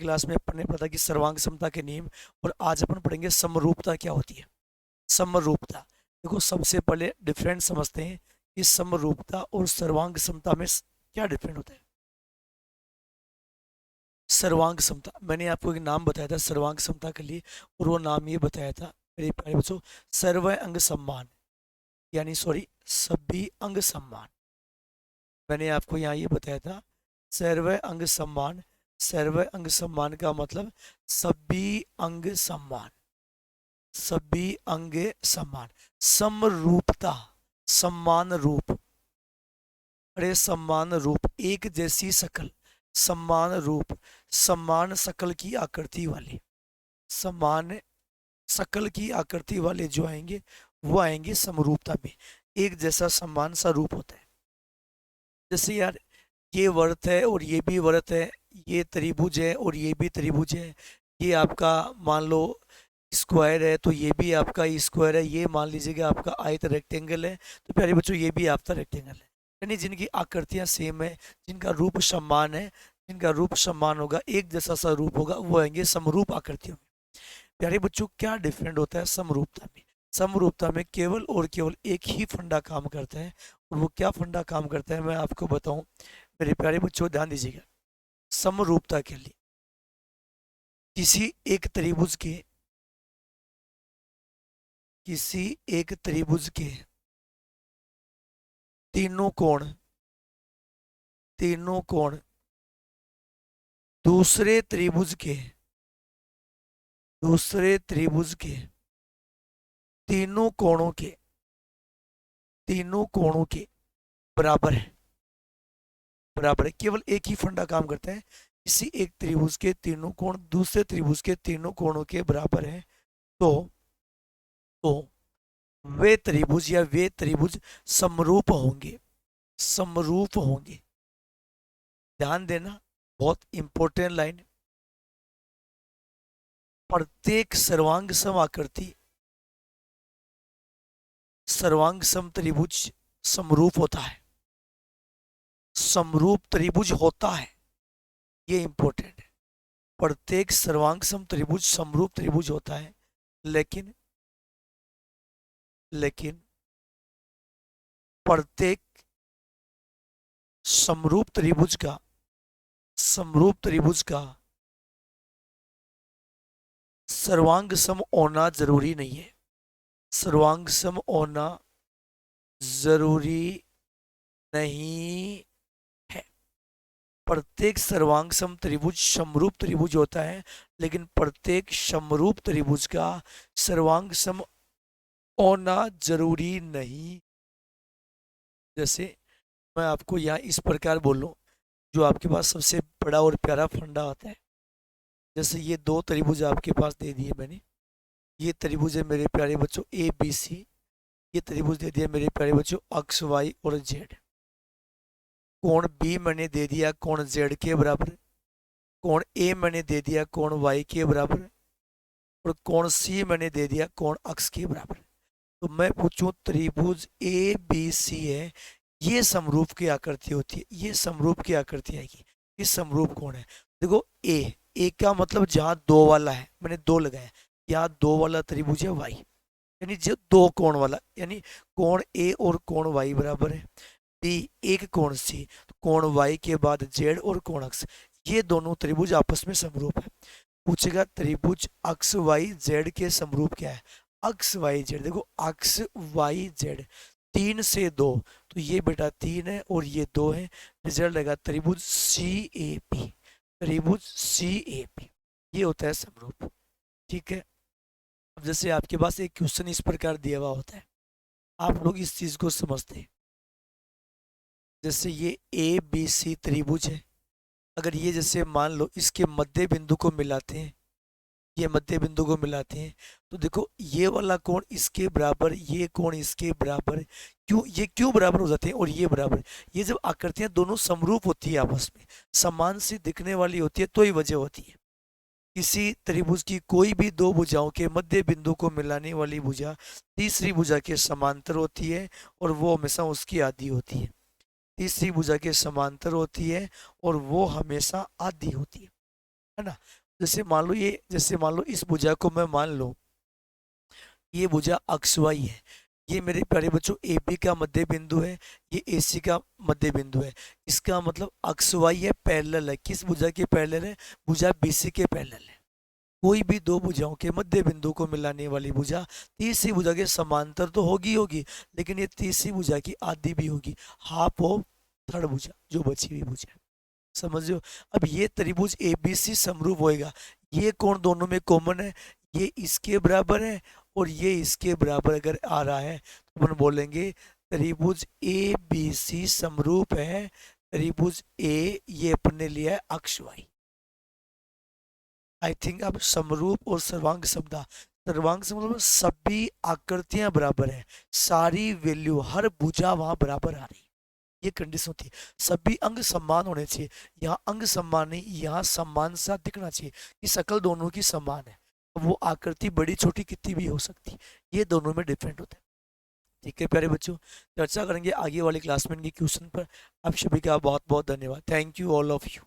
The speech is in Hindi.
क्लास में अपन ने पढ़ा कि सर्वांग समता के नियम, और आज अपन पढ़ेंगे समरूपता क्या होती है। समरूपता, देखो सबसे पहले डिफरेंस समझते हैं कि समरूपता और सर्वांग समता में क्या डिफरेंट होता है। सर्वांग समता, मैंने आपको एक नाम बताया था सर्वांग समता के लिए, और वो नाम ये बताया था मेरे प्यारे बच्चों, सर्व अंग सम्मान, यानी सॉरी सभी अंग सम्मान। मैंने आपको यहाँ ये बताया था सर्व अंग सम्मान। सर्व अंग सम्मान का मतलब सभी अंग सम्मान, सभी अंग सम्मान। समरूपता, सम्मान रूप, अरे सम्मान रूप, एक जैसी शकल, सम्मान रूप, समान शकल की आकृति वाले, समान शकल की आकृति वाले जो आएंगे वो आएंगे समरूपता में। एक जैसा समान सा रूप होता है। जैसे यार ये वर्त है और ये भी वर्त है, ये त्रिभुज है और ये भी त्रिभुज है, ये आपका मान लो स्क्वायर है तो ये भी आपका स्क्वायर है, ये मान लीजिएगा आपका आयत रेक्टेंगल है, तो प्यारे बच्चों ये भी आपका रेक्टेंगल है। यानी जिनकी आकृतियां सेम है, जिनका रूप समान है, जिनका रूप समान होगा, एक जैसा सा रूप होगा, वो आएंगे समरूप आकृतियों में। प्यारे बच्चों क्या डिफरेंट होता है समरूपता में। समरूपता में केवल और केवल एक ही फंडा काम करता है, और वो क्या फंडा काम करता है मैं आपको बताऊं। मेरे प्यारे बच्चों ध्यान दीजिएगा, समरूपता के लिए किसी एक त्रिभुज के, किसी एक त्रिभुज के तीनों कोण, तीनों कोण दूसरे त्रिभुज के, दूसरे त्रिभुज के तीनों कोणों के, तीनों कोणों के बराबर है, बराबर है। केवल एक ही फंडा काम करता है, किसी एक त्रिभुज के तीनों कोण दूसरे त्रिभुज के तीनों कोणों के बराबर है, तो वे त्रिभुज या वे त्रिभुज समरूप होंगे, समरूप होंगे। ध्यान देना, बहुत इंपॉर्टेंट लाइन। प्रत्येक सर्वांग सम आकृति, सर्वांग सम त्रिभुज समरूप होता है, समरूप त्रिभुज होता है, ये इंपॉर्टेंट है। प्रत्येक सर्वांग सम त्रिभुज समरूप त्रिभुज होता है, लेकिन लेकिन प्रत्येक समरूप त्रिभुज का, समरूप त्रिभुज का सर्वांग सम होना जरूरी नहीं है, सर्वांग सम होना जरूरी नहीं है। प्रत्येक सर्वांग सम त्रिभुज समरूप त्रिभुज होता है, लेकिन प्रत्येक समरूप त्रिभुज का सर्वांग सम होना जरूरी नहीं। जैसे मैं आपको यहाँ इस प्रकार बोलूं, जो आपके पास सबसे बड़ा और प्यारा फंडा आता है। जैसे ये दो त्रिभुज आपके पास दे दिए मैंने, ये त्रिभुज है मेरे प्यारे बच्चों ए बी सी, ये त्रिभुज दे दिया मेरे प्यारे बच्चों एक्स वाई और जेड। कोण बी मैंने दे दिया कोण जेड के बराबर, कोण ए मैंने दे दिया कोण वाई के बराबर, और कोण सी मैंने दे दिया कोण एक्स के बराबर। तो मैं पूछूं त्रिभुज ए बी सी है, ये समरूप की आकृति होती है, ये समरूप की आकृति आएगी, ये समरूप कोण है। देखो ए का मतलब जहां दो वाला है, मैंने दो लगाया, यहाँ दो वाला त्रिभुज है वाई, यानी जो दो कोण वाला, यानी कोण ए और कोण वाई बराबर है। बी एक कोण सी, तो कोण वाई के बाद जेड और कोण एक्स, ये दोनों त्रिभुज आपस में समरूप है। पूछेगा त्रिभुज अक्स वाई जेड के समरूप क्या है। अक्स वाई जेड, देखो अक्स वाई जेड, तीन से दो, तो ये बेटा तीन है और ये दो है, रिजल्ट रहेगा त्रिभुज सी ए पी, त्रिभुज सी ए पी, ये होता है समरूप। ठीक है। अब जैसे आपके पास एक क्वेश्चन इस प्रकार दिया हुआ होता है, आप लोग इस चीज को समझते हैं। जैसे ये ए बी सी त्रिभुज है, अगर ये जैसे मान लो इसके मध्य बिंदु को मिलाते हैं, ये मध्य बिंदु को मिलाते हैं, तो देखो ये वाला कोण इसके बराबर, ये कोण इसके बराबर, क्यों ये क्यों बराबर हो जाते हैं और ये बराबर, ये जब आकृतियां दोनों समरूप होती है आपस में, समान सी दिखने वाली होती है, तो ही वजह होती है। किसी त्रिभुज की कोई भी दो भुजाओं के मध्य बिंदु को मिलाने वाली भुजा तीसरी भुजा के समांतर होती है, और वो हमेशा उसकी आधी होती है। तीसरी भुजा के समांतर होती है और वो हमेशा आधी होती है है ना। जैसे मान लो इस भुजा को मैं मान लूं, ये भुजा XY है, ये मेरे प्यारे बच्चों AB का मध्य बिंदु है, ये AC का मध्य बिंदु है। इसका मतलब XY है, पैरेलल है। किस भुजा के पैरेलल है? भुजा BC के पैरेलल है। कोई भी दो भुजाओं के मध्य बिंदु को मिलाने वाली भुजा तीसरी भुजा के समांतर तो होगी होगी, लेकिन ये तीसरी भुजा की आधी भी होगी, हाफ ऑफ थर्ड भुजा, जो बची हुई भुजा। समझ रहे हो? अब ये त्रिभुज ABC समरूप होएगा। ये कोण दोनों में कॉमन है, ये इसके बराबर है और ये इसके बराबर अगर आ रहा है तो अपन बोलेंगे त्रिभुज ABC समरूप है। त्रिभुज ए ये अपन ने लिया है XY। आई थिंक अब समरूप और सर्वांग समता, सर्वांग समता मतलब सभी आकृतियां बराबर है, सारी वैल्यू हर भुजा वहां बराबर आ रही, ये कंडीशन होती है। सभी अंग समान होने चाहिए, यहाँ अंग समान नहीं, यहाँ समान सा दिखना चाहिए कि शकल दोनों की समान है। वो आकृति बड़ी छोटी कितनी भी हो सकती है, ये दोनों में डिफरेंट होता है। ठीक है प्यारे बच्चों, चर्चा करेंगे आगे वाली क्लास में इनके क्वेश्चन पर। आप सभी का बहुत बहुत धन्यवाद। Thank you all of you.